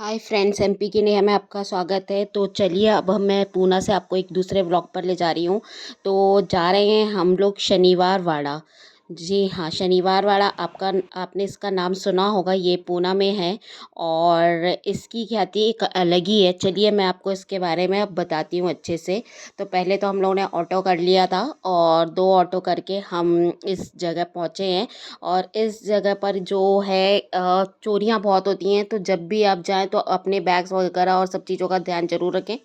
Hi friends, MP के लिए में आपका स्वागत है। तो चलिए अब मैं पूना से आपको एक दूसरे व्लॉग पर ले जा रही हूँ। तो जा रहे हैं हम लोग शनिवार वाड़ा। जी हाँ, शनिवार वाड़ा आपने इसका नाम सुना होगा। ये पूना में है और इसकी ख्याति एक अलग ही है। चलिए मैं आपको इसके बारे में अब बताती हूँ अच्छे से। तो पहले तो हम लोगों ने ऑटो कर लिया था और 2 ऑटो करके हम इस जगह पहुँचे हैं। और इस जगह पर जो है चोरियाँ बहुत होती हैं, तो जब भी आप जाएँ तो अपने बैग्स वगैरह और सब चीज़ों का ध्यान ज़रूर रखें,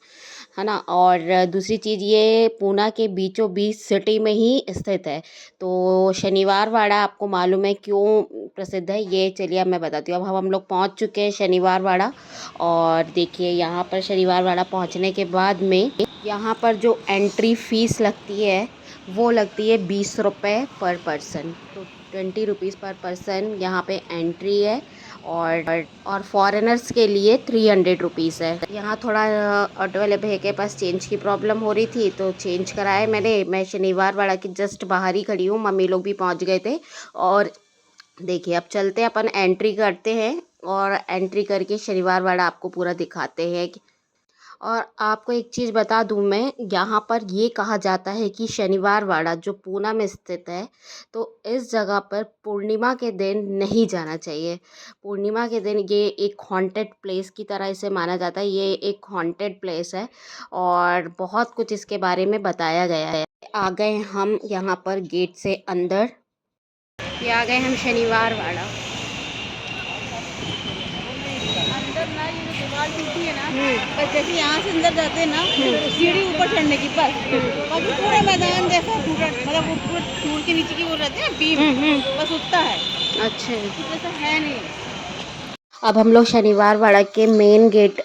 है ना। और दूसरी चीज़, ये पूना के बीचों बीच सिटी में ही स्थित है। तो शनिवार वाड़ा आपको मालूम है क्यों प्रसिद्ध है, ये चलिए अब मैं बताती हूँ। अब हम लोग पहुँच चुके हैं शनिवार वाड़ा। और देखिए यहाँ पर शनिवार वाड़ा पहुँचने के बाद में यहाँ पर जो एंट्री फ़ीस लगती है वो लगती है 20 रुपये पर पर्सन। तो 20 रुपीज़ पर पर्सन यहाँ पे एंट्री है। और फॉरेनर्स के लिए 300 रुपीज़ है। यहाँ थोड़ा ऑटो वाले भैया के पास चेंज की प्रॉब्लम हो रही थी तो चेंज कराए मैंने। मैं शनिवार वाड़ा की जस्ट बाहर ही खड़ी हूँ, मम्मी लोग भी पहुँच गए थे। और देखिए अब चलते हैं, अपन एंट्री करते हैं और एंट्री करके शनिवार वाड़ा आपको पूरा दिखाते हैं। और आपको एक चीज़ बता दूं मैं, यहाँ पर ये कहा जाता है कि शनिवार वाड़ा जो पूना में स्थित है, तो इस जगह पर पूर्णिमा के दिन नहीं जाना चाहिए। पूर्णिमा के दिन ये एक हॉन्टेड प्लेस की तरह इसे माना जाता है। ये एक हॉन्टेड प्लेस है और बहुत कुछ इसके बारे में बताया गया है। आ गए हम यहाँ पर गेट से अंदर। ये आ गए हम शनिवार वाड़ा। टूटी है ना, बस जैसे यहाँ से अंदर जाते हैं ना, सीढ़ी ऊपर चढ़ने की, बस बाकी पूरा मैदान जैसा टूटा, मतलब वो पूरा टूट के नीचे की वो रहते हैं बीम, बस उतना है। अच्छा, जैसा है नहीं। अब हम लोग शनिवार वाड़ा के मेन गेट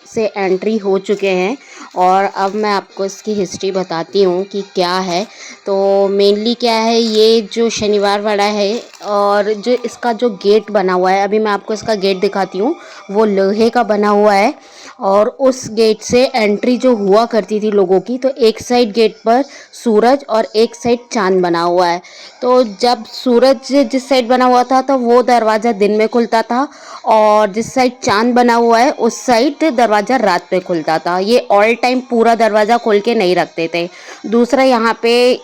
से एंट्री हो चुके हैं। और अब मैं आपको इसकी हिस्ट्री बताती हूँ कि क्या है। तो मेनली क्या है, ये जो शनिवार वाड़ा है और जो इसका जो गेट बना हुआ है, अभी मैं आपको इसका गेट दिखाती हूँ। वो लोहे का बना हुआ है और उस गेट से एंट्री जो हुआ करती थी लोगों की, तो एक साइड गेट पर सूरज और एक साइड चांद बना हुआ है। तो जब सूरज जिस साइड बना हुआ था तो वो दरवाज़ा दिन में खुलता था और जिस साइड चांद बना हुआ है उस साइड दरवाज़ा रात में खुलता था। ये ऑल टाइम पूरा दरवाज़ा खोल के नहीं रखते थे। दूसरा, यहाँ पे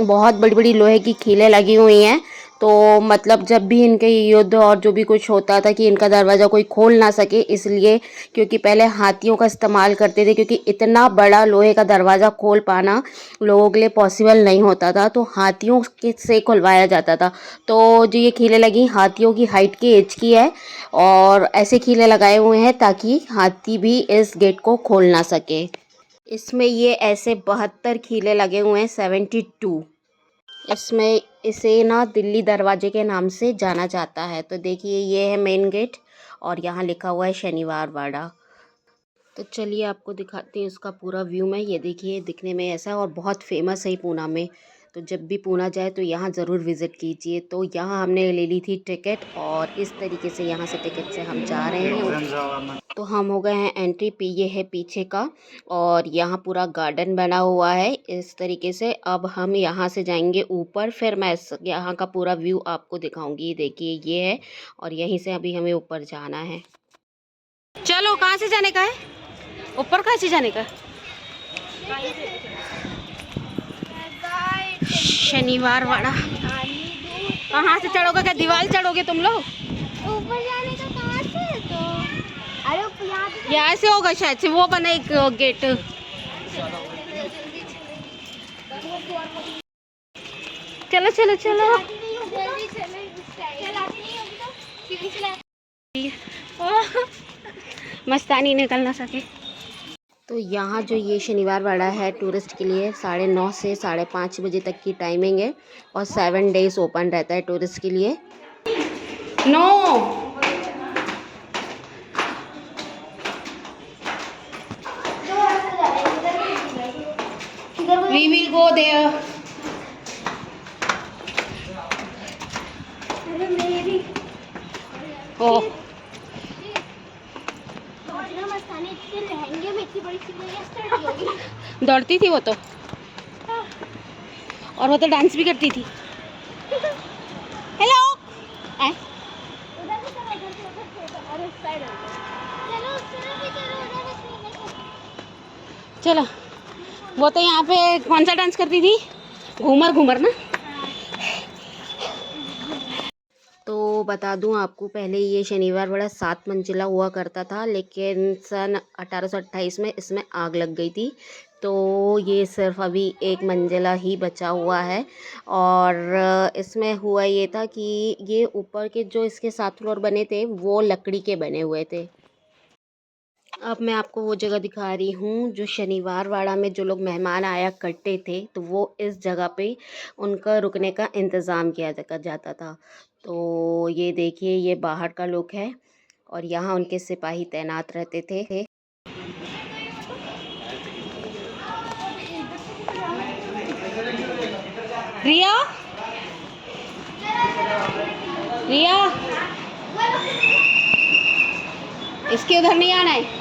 बहुत बड़ी बड़ी लोहे की कीलें लगी हुई हैं। तो मतलब जब भी इनके युद्ध और जो भी कुछ होता था कि इनका दरवाज़ा कोई खोल ना सके, इसलिए क्योंकि पहले हाथियों का इस्तेमाल करते थे, क्योंकि इतना बड़ा लोहे का दरवाज़ा खोल पाना लोगों के लिए पॉसिबल नहीं होता था, तो हाथियों के से खुलवाया जाता था। तो जो ये कीलें लगी, हाथियों की हाइट की एज की है और ऐसे कीलें लगाए हुए हैं ताकि हाथी भी इस गेट को खोल ना सके। इसमें ये ऐसे 72 कीले लगे हुए हैं, 72। इसमें इसे ना दिल्ली दरवाजे के नाम से जाना जाता है। तो देखिए ये है मेन गेट और यहाँ लिखा हुआ है शनिवार वाड़ा। तो चलिए आपको दिखाती हूँ इसका पूरा व्यू में। ये देखिए दिखने में ऐसा है और बहुत फेमस है पूना में। तो जब भी पूना जाए तो यहाँ ज़रूर विज़िट कीजिए। तो यहाँ हमने ले ली थी टिकट और इस तरीके से यहाँ से टिकट से हम जा रहे हैं। तो हम हो गए हैं एंट्री पे, ये है पीछे का और यहाँ पूरा गार्डन बना हुआ है इस तरीके से। अब हम यहाँ से जाएंगे ऊपर, फिर मैं यहाँ का पूरा व्यू आपको दिखाऊंगी। देखिए ये है और यहीं से अभी हमें ऊपर जाना है। चलो, कहाँ से जाने का है? ऊपर कहाँ से जाने का? शनिवार वाड़ा। कहाँ से चढ़ोगे? क्या दीवार चढ़ोगे तुम लोग? ऊपर जाने का कहाँ से? तो अरे यहाँ से होगा शायद से, वो बना एक गेट। चलो चलो चलो। मस्तानी निकल ना सके। तो यहाँ जो ये शनिवार वाड़ा है टूरिस्ट के लिए 9:30 से 5:30 बजे तक की टाइमिंग है और 7 डेज ओपन रहता है टूरिस्ट के लिए। No, we will go there. Oh, दौड़ती थी वो तो, और वो तो डांस भी करती थी। हेलो, चलो। वो तो यहाँ पे कौन सा डांस करती थी, घूमर घूमर ना। तो बता दूं आपको, पहले ये शनिवार बड़ा 7 मंजिला हुआ करता था, लेकिन सन 1828 में इसमें आग लग गई थी, तो ये सिर्फ अभी 1 मंजिला ही बचा हुआ है। और इसमें हुआ ये था कि ये ऊपर के जो इसके 7 फ्लोर बने थे वो लकड़ी के बने हुए थे। अब मैं आपको वो जगह दिखा रही हूँ जो शनिवार वाड़ा में जो लोग मेहमान आया करते थे, तो वो इस जगह पे उनका रुकने का इंतज़ाम किया जाता था। तो ये देखिए, ये बाहर का लुक है और यहाँ उनके सिपाही तैनात रहते थे। रिया, रिया, इसके उधर नहीं आना है।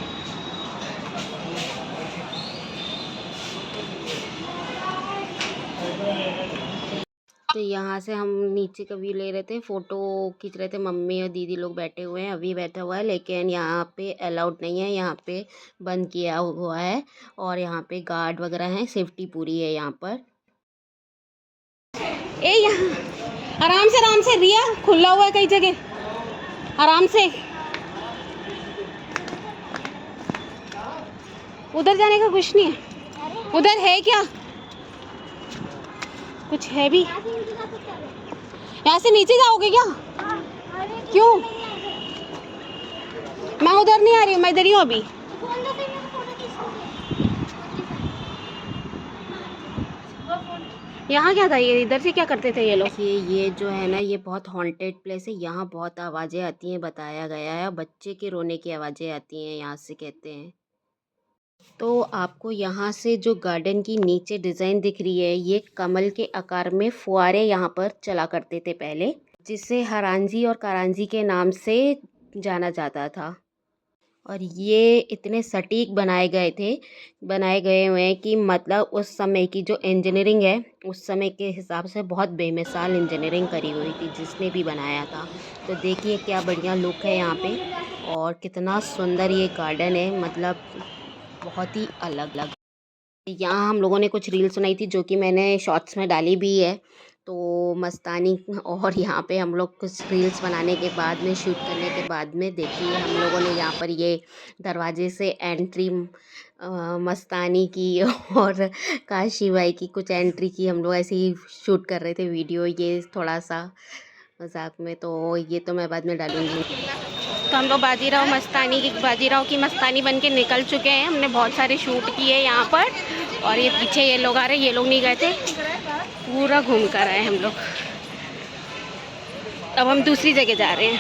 तो यहाँ से हम नीचे का व्यू ले रहे थे, फ़ोटो खींच रहे थे, मम्मी और दीदी लोग बैठे हुए हैं, अभी बैठा हुआ है, लेकिन यहाँ पे अलाउड नहीं है, यहाँ पे बंद किया हुआ है। और यहाँ पे गार्ड वगैरह हैं, सेफ्टी पूरी है यहाँ पर। ए यहाँ आराम से रिया, खुला हुआ है कई जगह, आराम से। उधर जाने का कुछ नहीं है, उधर है क्या कुछ है भी? यहाँ से नीचे जाओगे क्या? क्यों? मैं उधर नहीं आ रही हूँ, मैं इधर ही हूँ अभी। यहाँ क्या था, ये इधर से क्या करते थे ये लोग? ये जो है ना, ये बहुत हॉन्टेड प्लेस है, यहाँ बहुत आवाज़ें आती हैं, बताया गया है, बच्चे के रोने की आवाज़ें आती हैं यहाँ से, कहते हैं। तो आपको यहाँ से जो गार्डन की नीचे डिज़ाइन दिख रही है, ये कमल के आकार में फुआरे यहाँ पर चला करते थे पहले, जिसे हरांजी और कारांजी के नाम से जाना जाता था। और ये इतने सटीक बनाए गए हुए हैं कि मतलब उस समय की जो इंजीनियरिंग है, उस समय के हिसाब से बहुत बेमिसाल इंजीनियरिंग करी हुई थी जिसने भी बनाया था। तो देखिए क्या बढ़िया लुक है यहाँ पे, और कितना सुंदर ये गार्डन है, मतलब बहुत ही अलग अलग। यहाँ हम लोगों ने कुछ रील्स बनाई थी जो कि मैंने शॉर्ट्स में डाली भी है, तो मस्तानी। और यहाँ पे हम लोग कुछ रील्स बनाने के बाद में, शूट करने के बाद में, देखिए हम लोगों ने यहाँ पर ये दरवाजे से एंट्री मस्तानी की और काशी बाई की कुछ एंट्री की, हम लोग ऐसे ही शूट कर रहे थे वीडियो, ये थोड़ा सा मजाक में, तो ये तो मैं बाद में डालूंगी। तो हम लोग बाजीराव की मस्तानी बन के निकल चुके हैं। हमने बहुत सारे शूट किए यहाँ पर, और ये पीछे ये लोग आ रहे हैं, ये लोग नहीं गए थे, पूरा घूम कर आए हम लोग। अब हम दूसरी जगह जा रहे हैं।